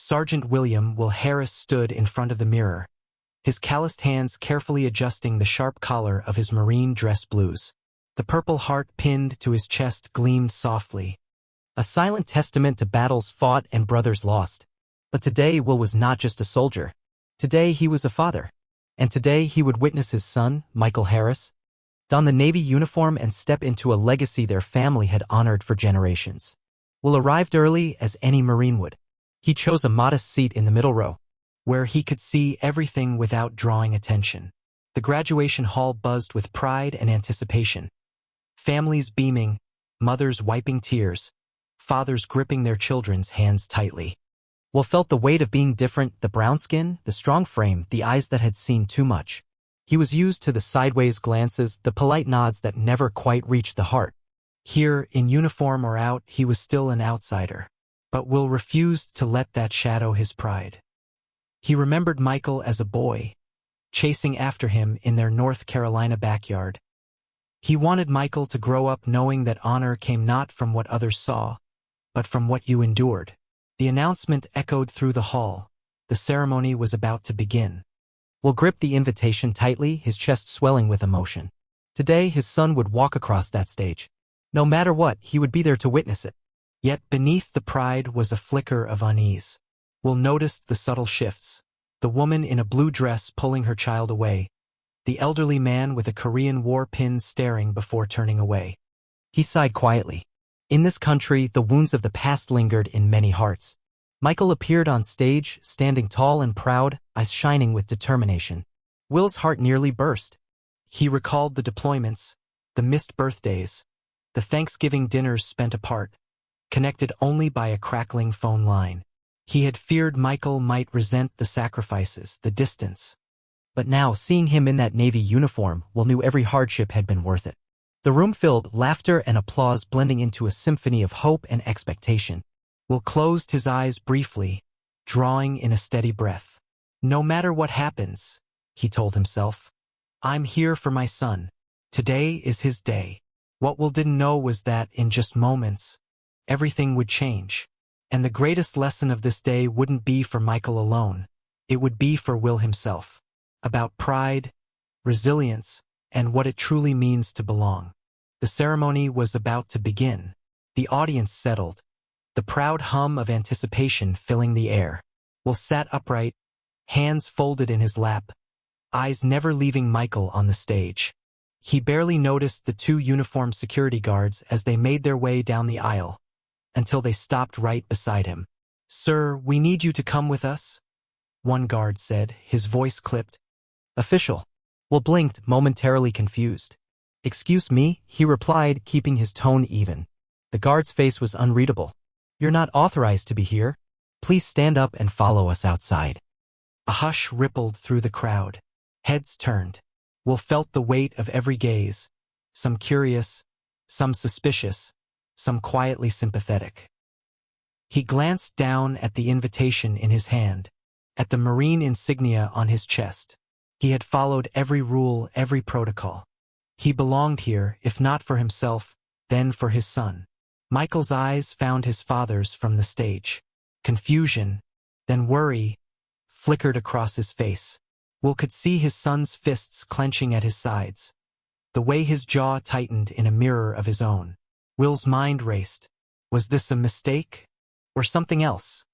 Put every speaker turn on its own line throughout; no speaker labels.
Sergeant William Will Harris stood in front of the mirror, his calloused hands carefully adjusting the sharp collar of his marine dress blues. The purple heart pinned to his chest gleamed softly, a silent testament to battles fought and brothers lost. But today Will was not just a soldier. Today he was a father. And today he would witness his son, Michael Harris, don the Navy uniform and step into a legacy their family had honored for generations. Will arrived early as any Marine would. He chose a modest seat in the middle row, where he could see everything without drawing attention. The graduation hall buzzed with pride and anticipation. Families beaming, mothers wiping tears, fathers gripping their children's hands tightly. Will felt the weight of being different, the brown skin, the strong frame, the eyes that had seen too much. He was used to the sideways glances, the polite nods that never quite reached the heart. Here, in uniform or out, he was still an outsider. But Will refused to let that shadow his pride. He remembered Michael as a boy, chasing after him in their North Carolina backyard. He wanted Michael to grow up knowing that honor came not from what others saw, but from what you endured. The announcement echoed through the hall. The ceremony was about to begin. Will gripped the invitation tightly, his chest swelling with emotion. Today his son would walk across that stage. No matter what, he would be there to witness it. Yet beneath the pride was a flicker of unease. Will noticed the subtle shifts. The woman in a blue dress pulling her child away. The elderly man with a Korean War pin staring before turning away. He sighed quietly. In this country, the wounds of the past lingered in many hearts. Michael appeared on stage, standing tall and proud, eyes shining with determination. Will's heart nearly burst. He recalled the deployments, the missed birthdays, the Thanksgiving dinners spent apart, connected only by a crackling phone line. He had feared Michael might resent the sacrifices, the distance. But now, seeing him in that Navy uniform, Will knew every hardship had been worth it. The room filled, laughter and applause blending into a symphony of hope and expectation. Will closed his eyes briefly, drawing in a steady breath. No matter what happens, he told himself, I'm here for my son. Today is his day. What Will didn't know was that, in just moments, everything would change. And the greatest lesson of this day wouldn't be for Michael alone. It would be for Will himself. About pride, resilience, and what it truly means to belong. The ceremony was about to begin. The audience settled, the proud hum of anticipation filling the air. Will sat upright, hands folded in his lap, eyes never leaving Michael on the stage. He barely noticed the two uniformed security guards as they made their way down the aisle, until they stopped right beside him. Sir, we need you to come with us, one guard said, his voice clipped. Official. Will blinked, momentarily confused. Excuse me, he replied, keeping his tone even. The guard's face was unreadable. You're not authorized to be here. Please stand up and follow us outside. A hush rippled through the crowd. Heads turned. Will felt the weight of every gaze, some curious, some suspicious, some quietly sympathetic. He glanced down at the invitation in his hand, at the Marine insignia on his chest. He had followed every rule, every protocol. He belonged here, if not for himself, then for his son. Michael's eyes found his father's from the stage. Confusion, then worry, flickered across his face. Will could see his son's fists clenching at his sides, the way his jaw tightened in a mirror of his own. Will's mind raced. Was this a mistake? Or something else?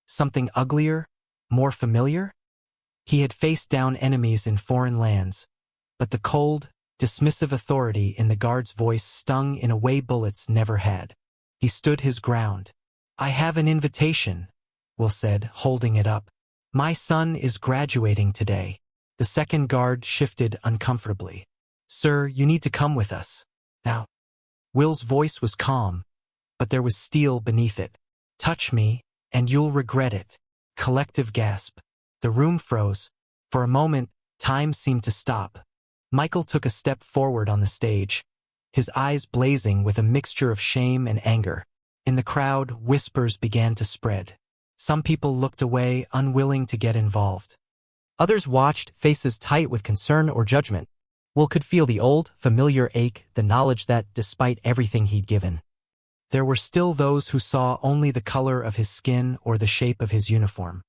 Something uglier? More familiar? He had faced down enemies in foreign lands, but the cold, dismissive authority in the guard's voice stung in a way bullets never had. He stood his ground. I have an invitation, Will said, holding it up. My son is graduating today. The second guard shifted uncomfortably. Sir, you need to come with us. Now. Will's voice was calm, but there was steel beneath it. Touch me, and you'll regret it. Collective gasp. The room froze. For a moment, time seemed to stop. Michael took a step forward on the stage, his eyes blazing with a mixture of shame and anger. In the crowd, whispers began to spread. Some people looked away, unwilling to get involved. Others watched, faces tight with concern or judgment. Will could feel the old, familiar ache, the knowledge that, despite everything he'd given, There were still those who saw only the color of his skin or the shape of his uniform.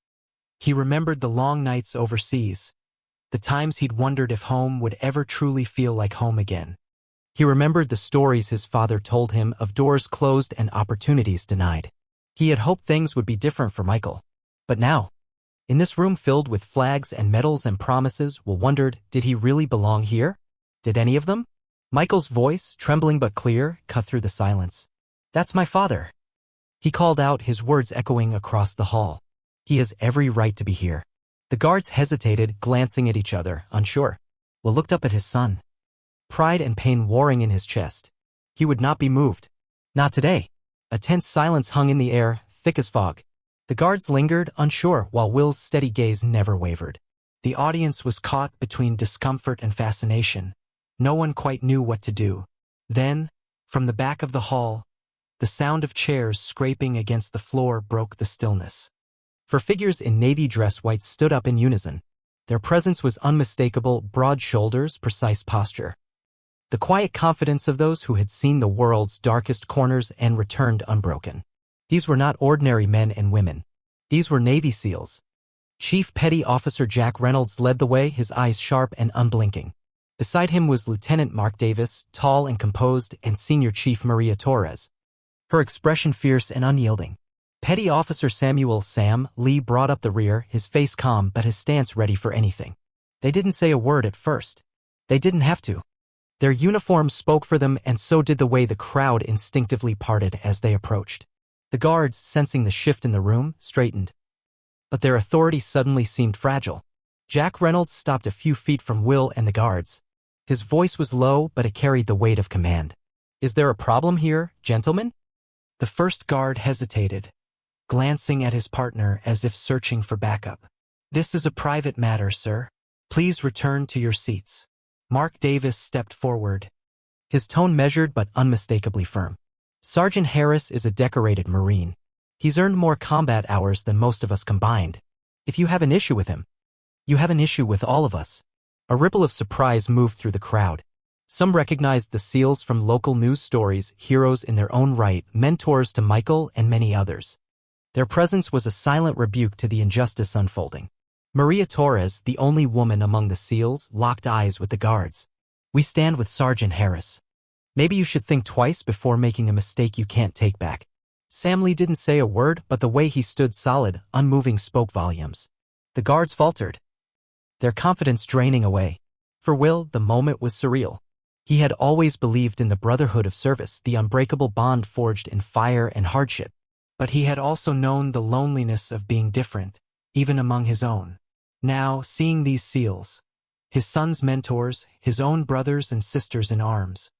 He remembered the long nights overseas, the times he'd wondered if home would ever truly feel like home again. He remembered the stories his father told him of doors closed and opportunities denied. He had hoped things would be different for Michael. But now, in this room filled with flags and medals and promises, Will wondered, did he really belong here? Did any of them? Michael's voice, trembling but clear, cut through the silence. "That's my father." He called out, his words echoing across the hall. "He has every right to be here." The guards hesitated, glancing at each other, unsure. Will looked up at his son, pride and pain warring in his chest. He would not be moved. Not today. A tense silence hung in the air, thick as fog. The guards lingered, unsure, while Will's steady gaze never wavered. The audience was caught between discomfort and fascination. No one quite knew what to do. Then, from the back of the hall, the sound of chairs scraping against the floor broke the stillness. For figures in navy dress whites stood up in unison. Their presence was unmistakable, broad shoulders, precise posture. The quiet confidence of those who had seen the world's darkest corners and returned unbroken. These were not ordinary men and women. These were Navy SEALs. Chief Petty Officer Jack Reynolds led the way, his eyes sharp and unblinking. Beside him was Lieutenant Mark Davis, tall and composed, and Senior Chief Maria Torres, her expression fierce and unyielding. Petty Officer Samuel Sam Lee brought up the rear, his face calm but his stance ready for anything. They didn't say a word at first. They didn't have to. Their uniforms spoke for them, and so did the way the crowd instinctively parted as they approached. The guards, sensing the shift in the room, straightened. But their authority suddenly seemed fragile. Jack Reynolds stopped a few feet from Will and the guards. His voice was low, but it carried the weight of command. "Is there a problem here, gentlemen?" The first guard hesitated, glancing at his partner as if searching for backup. "This is a private matter, sir. Please return to your seats." Mark Davis stepped forward, his tone measured but unmistakably firm. "Sergeant Harris is a decorated Marine. He's earned more combat hours than most of us combined. If you have an issue with him, you have an issue with all of us." A ripple of surprise moved through the crowd. Some recognized the SEALs from local news stories, heroes in their own right, mentors to Michael and many others. Their presence was a silent rebuke to the injustice unfolding. Maria Torres, the only woman among the SEALs, locked eyes with the guards. "We stand with Sergeant Harris. Maybe you should think twice before making a mistake you can't take back." Sam Lee didn't say a word, but the way he stood solid, unmoving, spoke volumes. The guards faltered, their confidence draining away. For Will, the moment was surreal. He had always believed in the brotherhood of service, the unbreakable bond forged in fire and hardship. But he had also known the loneliness of being different, even among his own. Now, seeing these SEALs, his son's mentors, his own brothers and sisters in arms,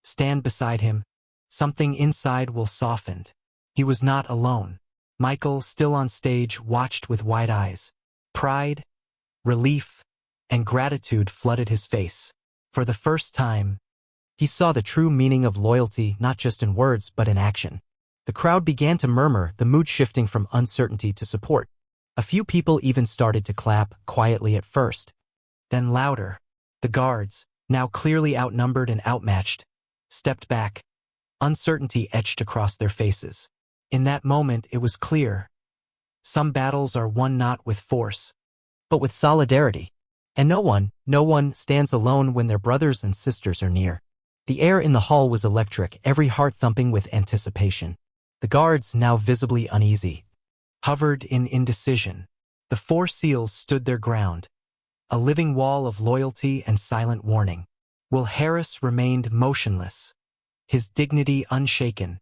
stand beside him, something inside Will softened. He was not alone. Michael, still on stage, watched with wide eyes. Pride, relief, and gratitude flooded his face. For the first time, he saw the true meaning of loyalty, not just in words but in action. The crowd began to murmur, the mood shifting from uncertainty to support. A few people even started to clap, quietly at first. Then louder. The guards, now clearly outnumbered and outmatched, stepped back. Uncertainty etched across their faces. In that moment it was clear. Some battles are won not with force, but with solidarity. And no one stands alone when their brothers and sisters are near. The air in the hall was electric, every heart thumping with anticipation. The guards, now visibly uneasy, hovered in indecision. The four SEALs stood their ground, a living wall of loyalty and silent warning. Will Harris remained motionless, his dignity unshaken,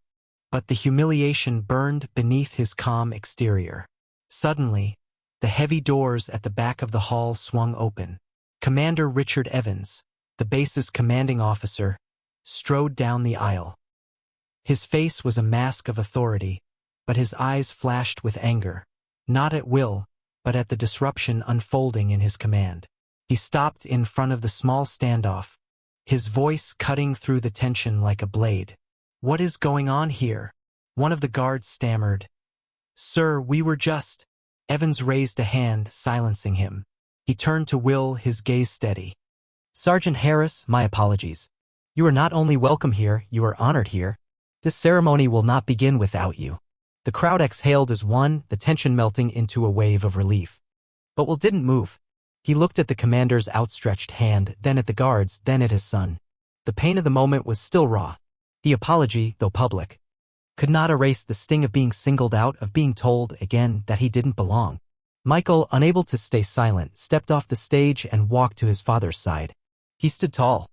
but the humiliation burned beneath his calm exterior. Suddenly, the heavy doors at the back of the hall swung open. Commander Richard Evans, the base's commanding officer, strode down the aisle. His face was a mask of authority, but his eyes flashed with anger, not at Will, but at the disruption unfolding in his command. He stopped in front of the small standoff, his voice cutting through the tension like a blade. "What is going on here?" One of the guards stammered. "Sir, we were just—" Evans raised a hand, silencing him. He turned to Will, his gaze steady. "Sergeant Harris, my apologies. You are not only welcome here, you are honored here." This ceremony will not begin without you. The crowd exhaled as one, the tension melting into a wave of relief. But Will didn't move. He looked at the commander's outstretched hand, then at the guards, then at his son. The pain of the moment was still raw. The apology, though public, could not erase the sting of being singled out, of being told again that he didn't belong. Michael, unable to stay silent, stepped off the stage and walked to his father's side. He stood tall,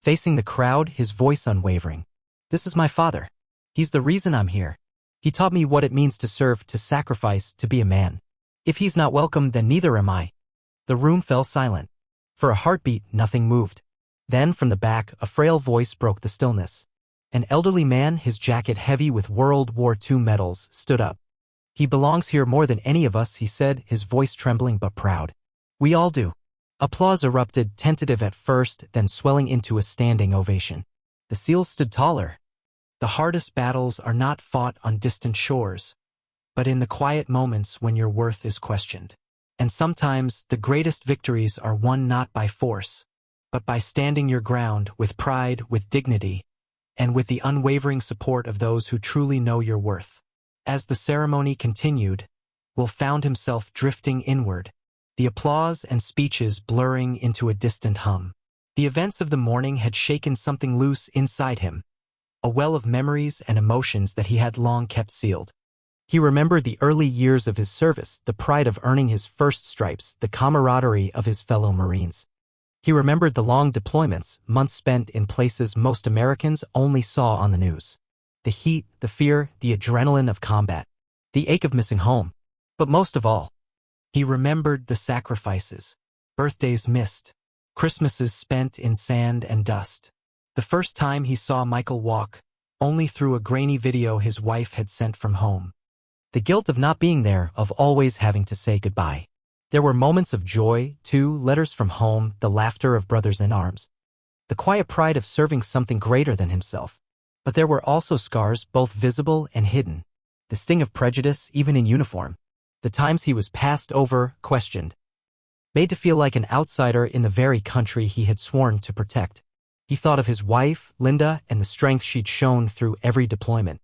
facing the crowd, his voice unwavering. "This is my father. He's the reason I'm here. He taught me what it means to serve, to sacrifice, to be a man. If he's not welcome, then neither am I." The room fell silent. For a heartbeat, nothing moved. Then, from the back, a frail voice broke the stillness. An elderly man, his jacket heavy with World War II medals, stood up. "He belongs here more than any of us," he said, his voice trembling but proud. "We all do." Applause erupted, tentative at first, then swelling into a standing ovation. The SEALs stood taller. The hardest battles are not fought on distant shores, but in the quiet moments when your worth is questioned. And sometimes the greatest victories are won not by force, but by standing your ground with pride, with dignity, and with the unwavering support of those who truly know your worth. As the ceremony continued, Will found himself drifting inward, the applause and speeches blurring into a distant hum. The events of the morning had shaken something loose inside him, a well of memories and emotions that he had long kept sealed. He remembered the early years of his service, the pride of earning his first stripes, the camaraderie of his fellow Marines. He remembered the long deployments, months spent in places most Americans only saw on the news. The heat, the fear, the adrenaline of combat, the ache of missing home. But most of all, he remembered the sacrifices, birthdays missed, Christmases spent in sand and dust. The first time he saw Michael walk, only through a grainy video his wife had sent from home. The guilt of not being there, of always having to say goodbye. There were moments of joy, too, letters from home, the laughter of brothers in arms, the quiet pride of serving something greater than himself. But there were also scars, both visible and hidden. The sting of prejudice, even in uniform. The times he was passed over, questioned, made to feel like an outsider in the very country he had sworn to protect. He thought of his wife, Linda, and the strength she'd shown through every deployment.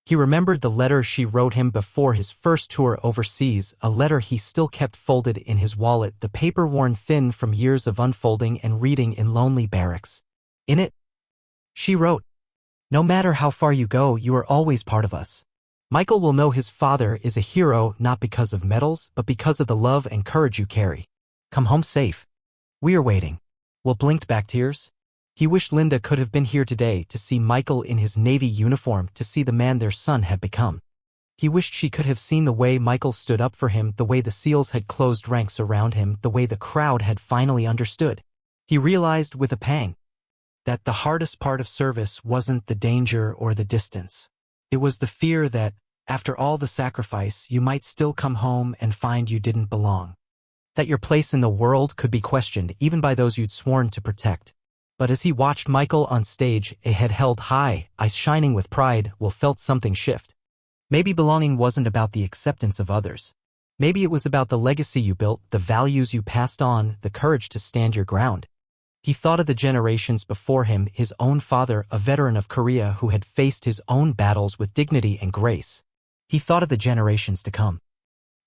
He remembered the letter she wrote him before his first tour overseas, a letter he still kept folded in his wallet, the paper worn thin from years of unfolding and reading in lonely barracks. In it, she wrote, "No matter how far you go, you are always part of us. Michael will know his father is a hero not because of medals, but because of the love and courage you carry. Come home safe. We are waiting." Will blinked back tears. He wished Linda could have been here today to see Michael in his Navy uniform, to see the man their son had become. He wished she could have seen the way Michael stood up for him, the way the SEALs had closed ranks around him, the way the crowd had finally understood. He realized with a pang that the hardest part of service wasn't the danger or the distance. It was the fear that, after all the sacrifice, you might still come home and find you didn't belong. That your place in the world could be questioned, even by those you'd sworn to protect. But as he watched Michael on stage, a head held high, eyes shining with pride, Will felt something shift. Maybe belonging wasn't about the acceptance of others. Maybe it was about the legacy you built, the values you passed on, the courage to stand your ground. He thought of the generations before him, his own father, a veteran of Korea who had faced his own battles with dignity and grace. He thought of the generations to come,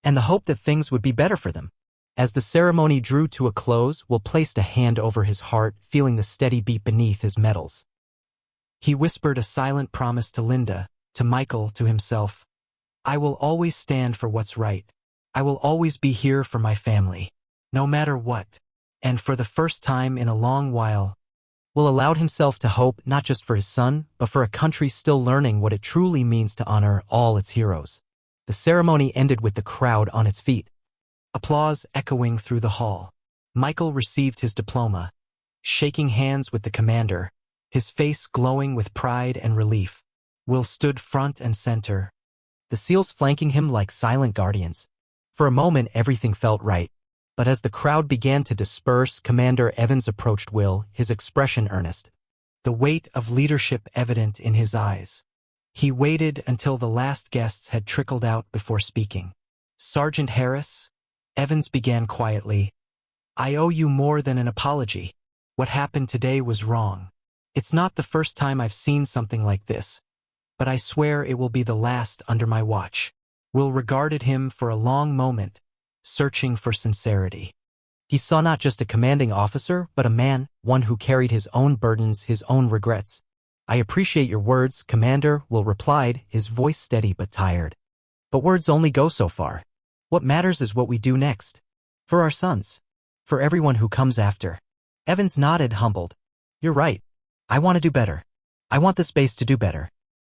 and the hope that things would be better for them. As the ceremony drew to a close, Will placed a hand over his heart, feeling the steady beat beneath his medals. He whispered a silent promise to Linda, to Michael, to himself. "I will always stand for what's right. I will always be here for my family, no matter what." And for the first time in a long while, Will allowed himself to hope not just for his son, but for a country still learning what it truly means to honor all its heroes. The ceremony ended with the crowd on its feet, applause echoing through the hall. Michael received his diploma, shaking hands with the commander, his face glowing with pride and relief. Will stood front and center, the SEALs flanking him like silent guardians. For a moment everything felt right, but as the crowd began to disperse, Commander Evans approached Will, his expression earnest, the weight of leadership evident in his eyes. He waited until the last guests had trickled out before speaking. "Sergeant Harris," Evans began quietly, "I owe you more than an apology. What happened today was wrong. It's not the first time I've seen something like this. but I swear it will be the last under my watch. Will regarded him for a long moment, searching for sincerity. He saw not just a commanding officer, but a man, one who carried his own burdens, his own regrets. I appreciate your words, Commander, Will replied, his voice steady but tired. But words only go so far. What matters is what we do next. For our sons. For everyone who comes after. Evans nodded, humbled. You're right. I want to do better. I want this base to do better.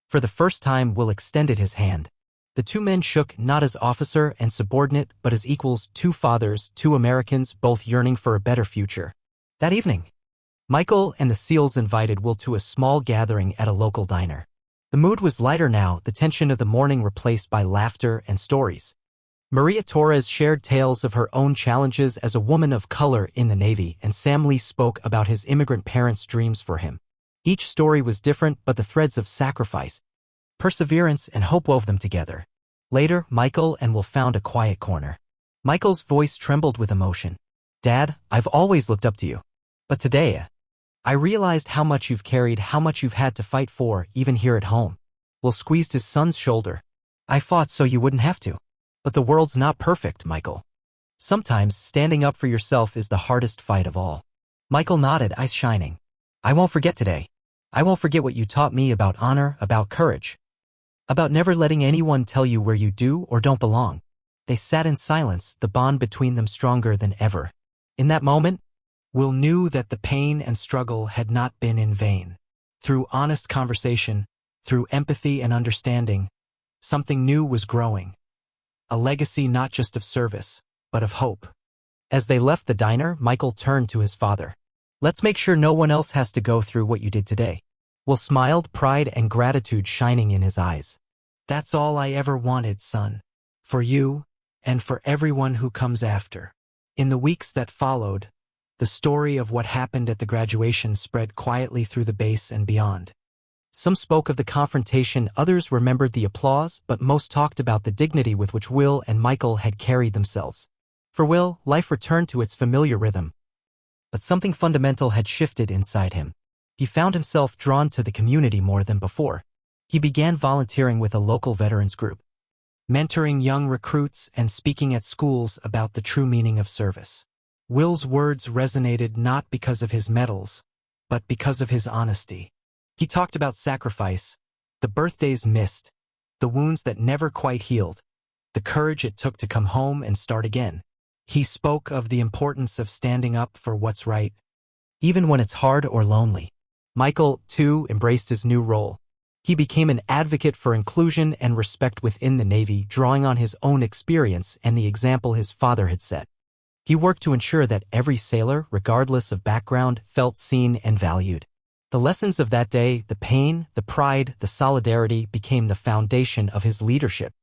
For the first time, Will extended his hand. The two men shook, not as officer and subordinate, but as equals, two fathers, two Americans, both yearning for a better future. That evening, Michael and the SEALs invited Will to a small gathering at a local diner. The mood was lighter now, the tension of the morning replaced by laughter and stories. Maria Torres shared tales of her own challenges as a woman of color in the Navy, and Sam Lee spoke about his immigrant parents' dreams for him. Each story was different, but the threads of sacrifice, perseverance, and hope wove them together. Later, Michael and Will found a quiet corner. Michael's voice trembled with emotion. Dad, I've always looked up to you. But today, I realized how much you've carried, how much you've had to fight for, even here at home. Will squeezed his son's shoulder. I fought so you wouldn't have to. But the world's not perfect, Michael. Sometimes standing up for yourself is the hardest fight of all. Michael nodded, eyes shining. I won't forget today. I won't forget what you taught me about honor, about courage. About never letting anyone tell you where you do or don't belong. They sat in silence, the bond between them stronger than ever. In that moment, Will knew that the pain and struggle had not been in vain. Through honest conversation, through empathy and understanding, something new was growing. A legacy not just of service, but of hope. As they left the diner, Michael turned to his father. Let's make sure no one else has to go through what you did today. Will smiled, pride and gratitude shining in his eyes. That's all I ever wanted, son. For you, and for everyone who comes after. In the weeks that followed, the story of what happened at the graduation spread quietly through the base and beyond. Some spoke of the confrontation, others remembered the applause, but most talked about the dignity with which Will and Michael had carried themselves. For Will, life returned to its familiar rhythm. But something fundamental had shifted inside him. He found himself drawn to the community more than before. He began volunteering with a local veterans group, mentoring young recruits and speaking at schools about the true meaning of service. Will's words resonated not because of his medals, but because of his honesty. He talked about sacrifice, the birthdays missed, the wounds that never quite healed, the courage it took to come home and start again. He spoke of the importance of standing up for what's right, even when it's hard or lonely. Michael, too, embraced his new role. He became an advocate for inclusion and respect within the Navy, drawing on his own experience and the example his father had set. He worked to ensure that every sailor, regardless of background, felt seen and valued. The lessons of that day, the pain, the pride, the solidarity, became the foundation of his leadership.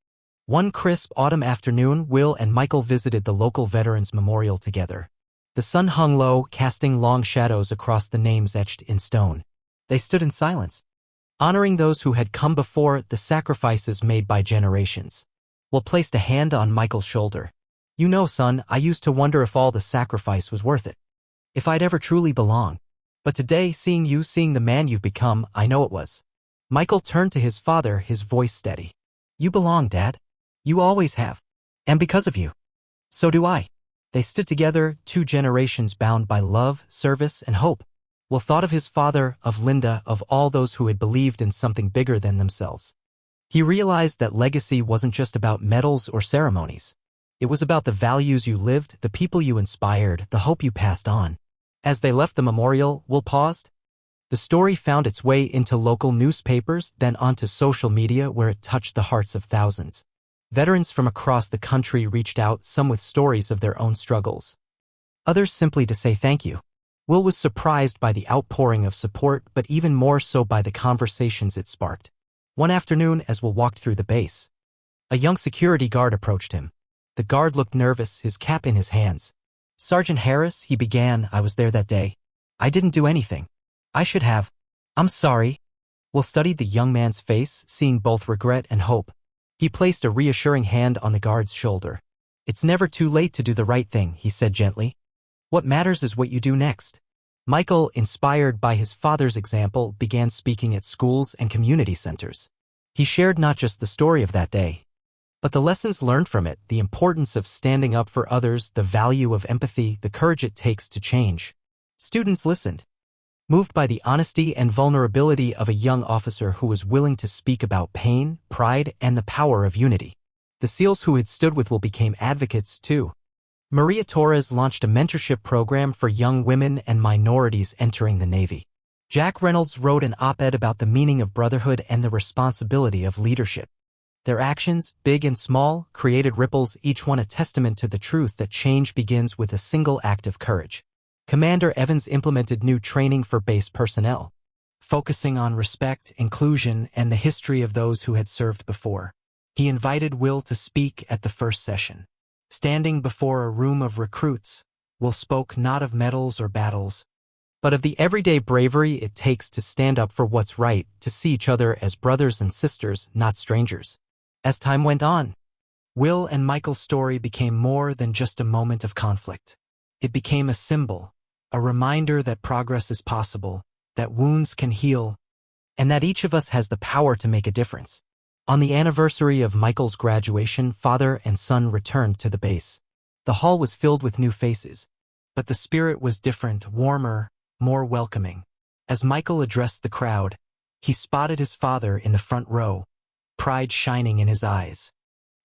One crisp autumn afternoon, Will and Michael visited the local Veterans Memorial together. The sun hung low, casting long shadows across the names etched in stone. They stood in silence, honoring those who had come before, the sacrifices made by generations. Will placed a hand on Michael's shoulder. You know, son, I used to wonder if all the sacrifice was worth it. If I'd ever truly belong. But today, seeing you, seeing the man you've become, I know it was. Michael turned to his father, his voice steady. You belong, Dad. You always have. And because of you. So do I. They stood together, two generations bound by love, service, and hope. Will thought of his father, of Linda, of all those who had believed in something bigger than themselves. He realized that legacy wasn't just about medals or ceremonies. It was about the values you lived, the people you inspired, the hope you passed on. As they left the memorial, Will paused. The story found its way into local newspapers, then onto social media where it touched the hearts of thousands. Veterans from across the country reached out, some with stories of their own struggles. Others simply to say thank you. Will was surprised by the outpouring of support, but even more so by the conversations it sparked. One afternoon, as Will walked through the base, a young security guard approached him. The guard looked nervous, his cap in his hands. Sergeant Harris, he began, I was there that day. I didn't do anything. I should have. I'm sorry. Will studied the young man's face, seeing both regret and hope. He placed a reassuring hand on the guard's shoulder. It's never too late to do the right thing, he said gently. What matters is what you do next. Michael, inspired by his father's example, began speaking at schools and community centers. He shared not just the story of that day, but the lessons learned from it, the importance of standing up for others, the value of empathy, the courage it takes to change. Students listened, moved by the honesty and vulnerability of a young officer who was willing to speak about pain, pride, and the power of unity. The SEALs who had stood with Will became advocates too. Maria Torres launched a mentorship program for young women and minorities entering the Navy. Jack Reynolds wrote an op-ed about the meaning of brotherhood and the responsibility of leadership. Their actions, big and small, created ripples, each one a testament to the truth that change begins with a single act of courage. Commander Evans implemented new training for base personnel, focusing on respect, inclusion, and the history of those who had served before. He invited Will to speak at the first session. Standing before a room of recruits, Will spoke not of medals or battles, but of the everyday bravery it takes to stand up for what's right, to see each other as brothers and sisters, not strangers. As time went on, Will and Michael's story became more than just a moment of conflict. It became a symbol, a reminder that progress is possible, that wounds can heal, and that each of us has the power to make a difference. On the anniversary of Michael's graduation, father and son returned to the base. The hall was filled with new faces, but the spirit was different, warmer, more welcoming. As Michael addressed the crowd, he spotted his father in the front row, pride shining in his eyes.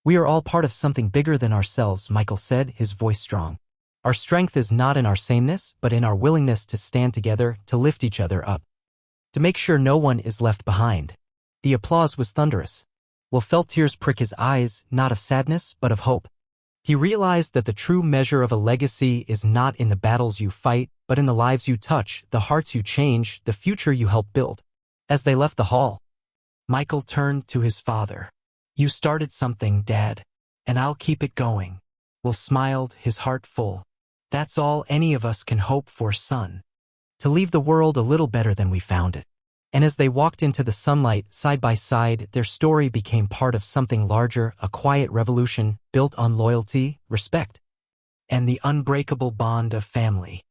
"We are all part of something bigger than ourselves," Michael said, his voice strong. "Our strength is not in our sameness, but in our willingness to stand together, to lift each other up, to make sure no one is left behind." The applause was thunderous. Will felt tears prick his eyes, not of sadness, but of hope. He realized that the true measure of a legacy is not in the battles you fight, but in the lives you touch, the hearts you change, the future you help build. As they left the hall, Michael turned to his father. "You started something, Dad, and I'll keep it going." Will smiled, his heart full. "That's all any of us can hope for, son. To leave the world a little better than we found it." And as they walked into the sunlight, side by side, their story became part of something larger, a quiet revolution built on loyalty, respect, and the unbreakable bond of family.